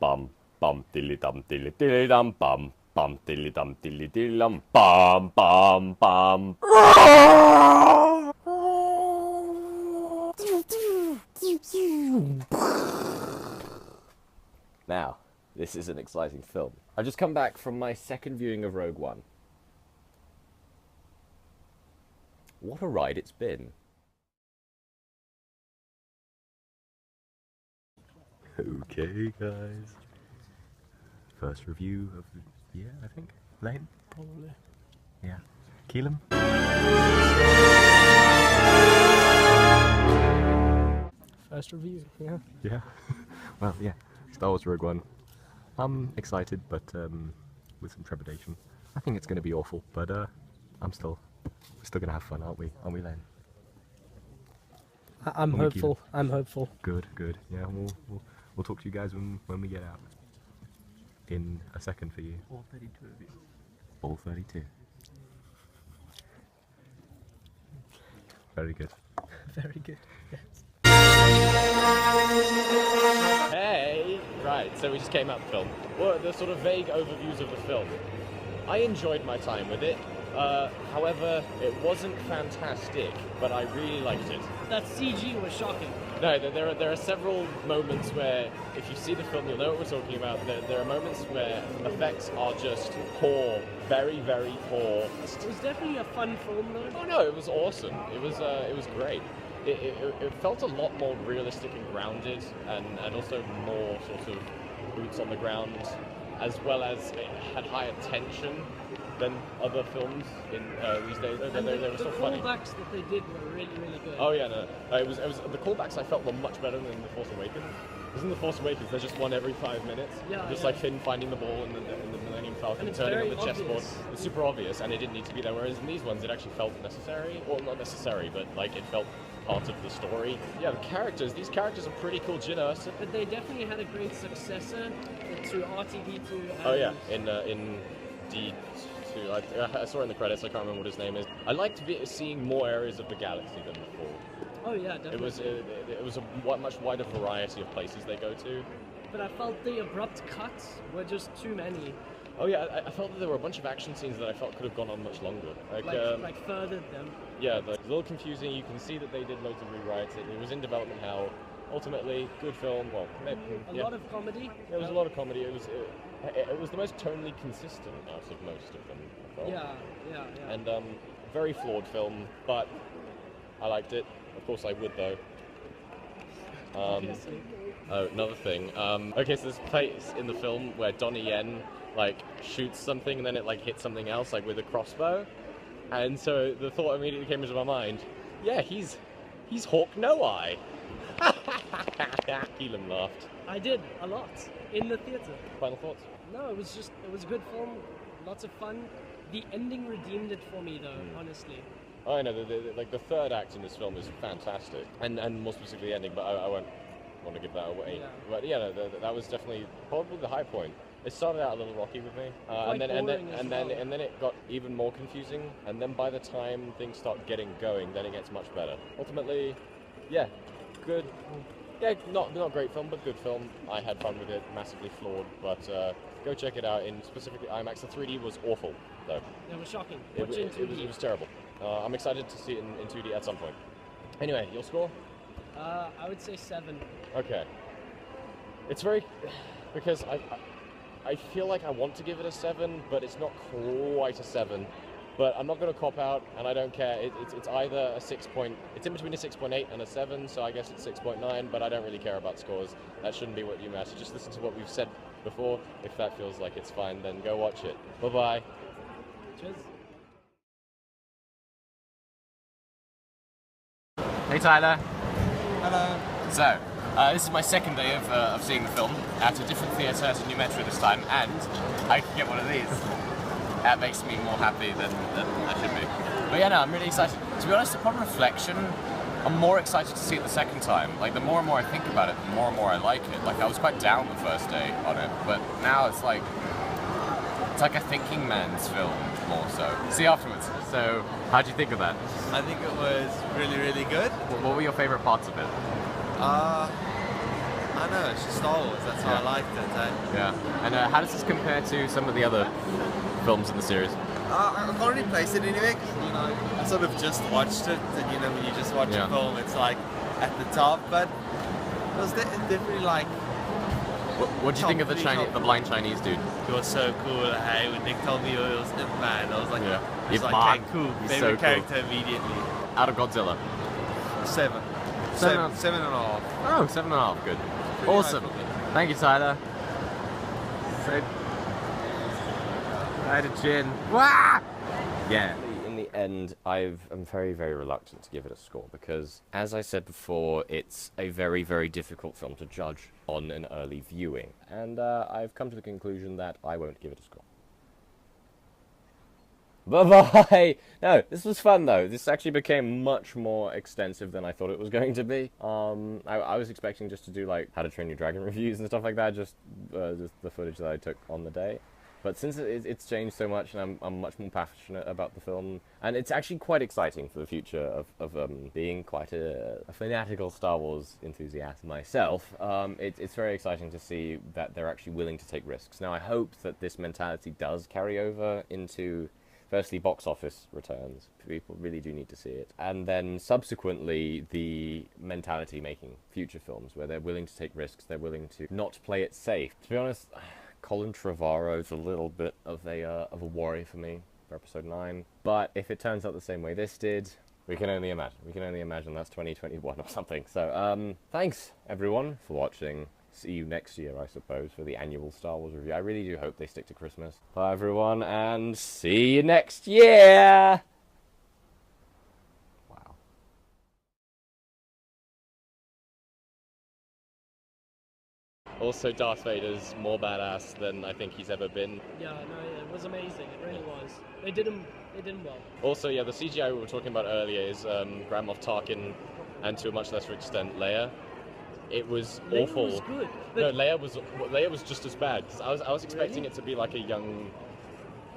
bum bum dilly dum dilly dilly dum bum bum dilly dum dilly dilly dum bum bum bum. Now, this is an exciting film. I've just come back from my second viewing of Rogue One. What a ride it's been. Okay, guys. First review of the year, I think. Lane? Probably. Yeah. Kealym? First review, yeah. Yeah. Well, yeah. Star Wars Rogue One. I'm excited, but with some trepidation. I think it's going to be awful, but we're still going to have fun, aren't we? Aren't we, Lane? I'm hopeful. I'm hopeful. Good, good. Yeah, we'll talk to you guys when we get out. In a second for you. All 32 of you. All 32. Very good. Very good, yes. Hey! Right, so we just came out the film. Well, the sort of vague overviews of the film. I enjoyed my time with it. However, it wasn't fantastic, but I really liked it. That CG was shocking. No, there are several moments where, if you see the film, you'll know what we're talking about. There are moments where effects are just poor, very, very poor. It was definitely a fun film, though. Oh no, it was awesome. It was great. It felt a lot more realistic and grounded, and also more sort of boots on the ground, as well as it had higher tension than other films in these days. They were so funny. The callbacks that they did were really, really good. Oh yeah, no, it was the callbacks I felt were much better than The Force Awakens. Because in The Force Awakens, there's just one every 5 minutes. Yeah, just yeah. like Finn finding the ball and the Millennium Falcon it's turning on very the chessboard. obvious. It's super obvious, and it didn't need to be there. Whereas in these ones, it actually felt necessary. Well, not necessary, but like it felt part of the story. Yeah, these characters are pretty cool. Jyn Erso. But they definitely had a great successor to R2-D2. Oh yeah, in D2. I saw it in the credits. I can't remember what his name is. I liked seeing more areas of the galaxy than before. Oh yeah, definitely. It was a much wider variety of places they go to. But I felt the abrupt cuts were just too many. Oh yeah, I felt that there were a bunch of action scenes that I felt could have gone on much longer. Like furthered them. Yeah, it's a little confusing. You can see that they did loads of rewrites. It was in development hell. Ultimately, good film. Well, maybe, A lot of comedy. There was a lot of comedy. It was the most tonally consistent out of most of them, I felt. Yeah. And very flawed film, but I liked it. Of course I would, though. Obviously. Oh, another thing. Okay, so there's a place in the film where Donnie Yen shoots something and then it hits something else with a crossbow, and so the thought immediately came into my mind. Yeah, he's Hawk No Eye. Kealym laughed. I did a lot in the theater. Final thoughts? No, it was a good film. Lots of fun. The ending redeemed it for me, though. Honestly. Oh, I know. The third act in this film is fantastic, and more specifically the ending. But I won't want to give that away. Yeah. But yeah, no, that was definitely probably the high point. It started out a little rocky with me, and then it got even more confusing. And then by the time things start getting going, then it gets much better. Ultimately, yeah, good. Yeah, not great film, but good film. I had fun with it. Massively flawed, but go check it out in specifically IMAX. The 3D was awful, though. It was shocking. It was terrible. I'm excited to see it in 2D at some point. Anyway, your score? I would say 7. Okay. It's very because I feel like I want to give it a 7, but it's not quite a 7. But I'm not going to cop out, and I don't care. It's either a 6 point. It's in between a 6.8 and a 7, so I guess it's 6.9. But I don't really care about scores. That shouldn't be what you matter. Just listen to what we've said before. If that feels like it's fine, then go watch it. Bye bye. Cheers. Hey Tyler. Hello. So, this is my second day of seeing the film at a different theatre at a New Metro this time, and I can get one of these. That makes me more happy than I should be. But yeah, no, I'm really excited. To be honest, upon reflection, I'm more excited to see it the second time. The more and more I think about it, the more and more I like it. I was quite down the first day on it, but now it's like a thinking man's film, more so. See you afterwards. So, how'd you think of that? I think it was really, really good. What were your favourite parts of it? I I know, it's just Star Wars, that's why I liked it. Yeah. And how does this compare to some of the other films in the series? I can't replace it anyway, because, you know, I sort of just watched it, and, you know, when you just watch a film, it's like at the top, but it was definitely like... What do you think of the blind Chinese dude? He was so cool. Hey, when Nick told me it was Ip Man, I was like, okay, cool. He's Favorite so cool. character immediately. Out of Godzilla? 7. 7.5. 7.5. Oh, 7.5. Good. Awesome. Thank you, Tyler. So, I had a chin. Wah! Yeah. In the end, I'm very, very reluctant to give it a score because, as I said before, it's a very, very difficult film to judge on an early viewing. And I've come to the conclusion that I won't give it a score. Bye-bye! No, this was fun though. This actually became much more extensive than I thought it was going to be. I was expecting just to do like How to Train Your Dragon reviews and stuff like that, just the footage that I took on the day. But since it's changed so much and I'm much more passionate about the film, and it's actually quite exciting for the future of being quite a fanatical Star Wars enthusiast myself, it's very exciting to see that they're actually willing to take risks. Now I hope that this mentality does carry over into firstly, box office returns. People really do need to see it. And then subsequently, the mentality making future films where they're willing to take risks, they're willing to not play it safe. To be honest, Colin Trevorrow's a little bit of a worry for me for episode 9. But if it turns out the same way this did, we can only imagine. We can only imagine that's 2021 or something. So, thanks everyone for watching. See you next year, I suppose, for the annual Star Wars review. I really do hope they stick to Christmas. Bye, everyone, and see you next year! Wow. Also, Darth Vader's more badass than I think he's ever been. Yeah, no, it was amazing. It really was. They did him well. Also, yeah, the CGI we were talking about earlier is Grand Moff Tarkin, and to a much lesser extent, Leia. It was awful. Leia was good. No, Leia was just as bad. Cause I was expecting it to be like a young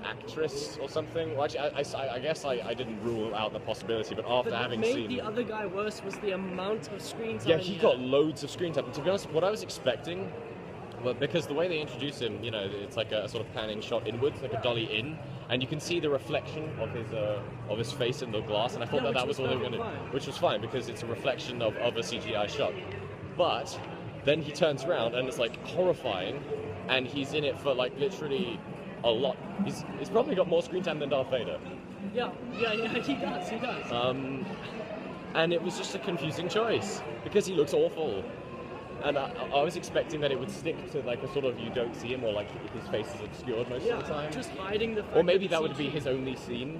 actress or something. Well, actually, I guess I didn't rule out the possibility, but after having seen... What made the other guy worse was the amount of screen time. Yeah, he got loads of screen time. And to be honest, what I was expecting, well, because the way they introduce him, you know, it's like a sort of panning shot inwards, like a dolly in, and you can see the reflection of his face in the glass, and I thought that was all they were going to... Which was fine, because it's a reflection of a CGI shot. But then he turns around and it's like horrifying, and he's in it for like literally a lot. He's probably got more screen time than Darth Vader. Yeah, he does. And it was just a confusing choice because he looks awful, and I was expecting that it would stick to like a sort of you don't see him, or like his face is obscured most of the time. Just hiding the fact or maybe that would be his only scene,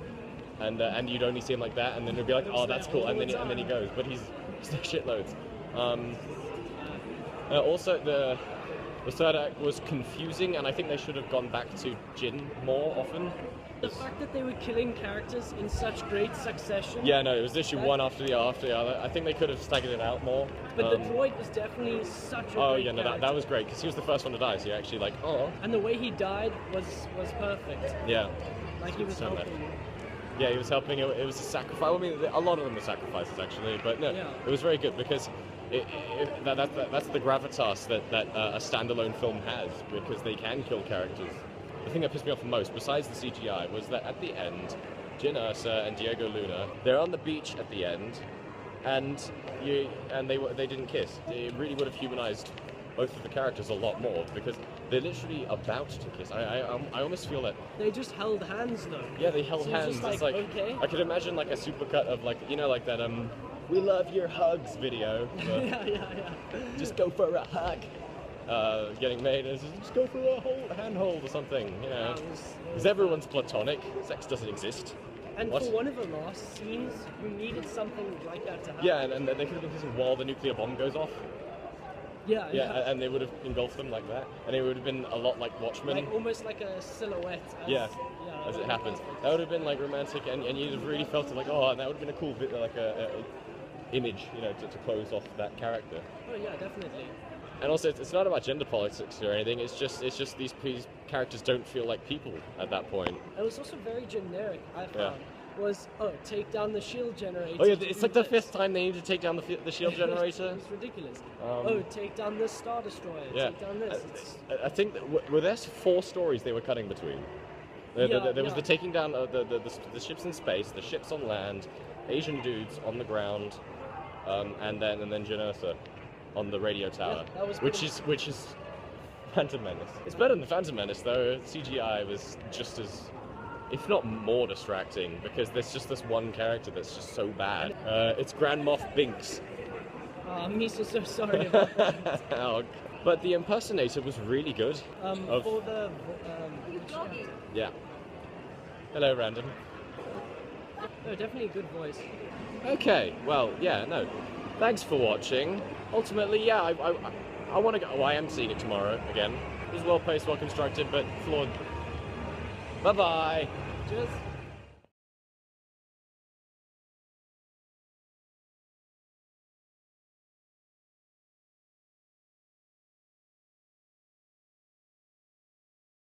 and you'd only see him like that, and then it'd be like, oh, that's cool, and then he goes, but he's like shitloads. Also, the third act was confusing, and I think they should have gone back to Jin more often. The fact that they were killing characters in such great succession. Yeah, no, it was literally one after the other. I think they could have staggered it out more. But the droid was definitely such a great character. That was great, because he was the first one to die, so you're actually like, oh. And the way he died was perfect. Yeah. Like he was so helping. Yeah, he was helping. It was a sacrifice. I mean, a lot of them were sacrifices, actually, but no, it was very good, because that's the gravitas that a standalone film has, because they can kill characters. The thing that pissed me off the most, besides the CGI, was that at the end, Jyn Erso and Diego Luna, they're on the beach at the end, and they didn't kiss. It really would have humanized both of the characters a lot more, because they're literally about to kiss. I almost feel that they just held hands though. Yeah, they held hands. Just like, okay. I could imagine like a supercut of like, you know, like that "We love your hugs" video. Yeah. Just go for a hug. Getting made as just go for a handhold or something, you know. Because everyone's platonic. Sex doesn't exist. And for one of the last scenes, you needed something like that to happen. Yeah, and they could have been kissing while the nuclear bomb goes off. Yeah, and they would have engulfed them like that, and it would have been a lot like Watchmen. Like almost like a silhouette. As it happens. That would have been like romantic, and you'd have really felt it like, oh, and that would have been a cool bit, like a image, you know, to close off that character. Oh yeah, definitely. And also, it's not about gender politics or anything. It's just these characters don't feel like people at that point. It was also very generic, I found. was, take down the shield generator. Oh yeah, to it's do like the this. 5th time they need to take down the shield generator. It's ridiculous. Um, Take down this Star Destroyer. Yeah, Take down this. It's, I think that were there 4 stories they were cutting between. There was the taking down the ships in space, the ships on land, Asian dudes on the ground, and then Janursa on the radio tower, that was which is Phantom Menace. It's better than the Phantom Menace though. CGI was just as, if not more distracting, because there's just this one character that's just so bad. It's Grand Moff Binks. I'm so sorry about that. Oh, but the impersonator was really good. For the Yeah. Hello, Random. no, definitely a good voice. Okay, well, yeah, no. Thanks for watching. Ultimately, yeah, I want to go. Oh, I am seeing it tomorrow again. It was well paced, well constructed, but flawed. Bye bye. Cheers.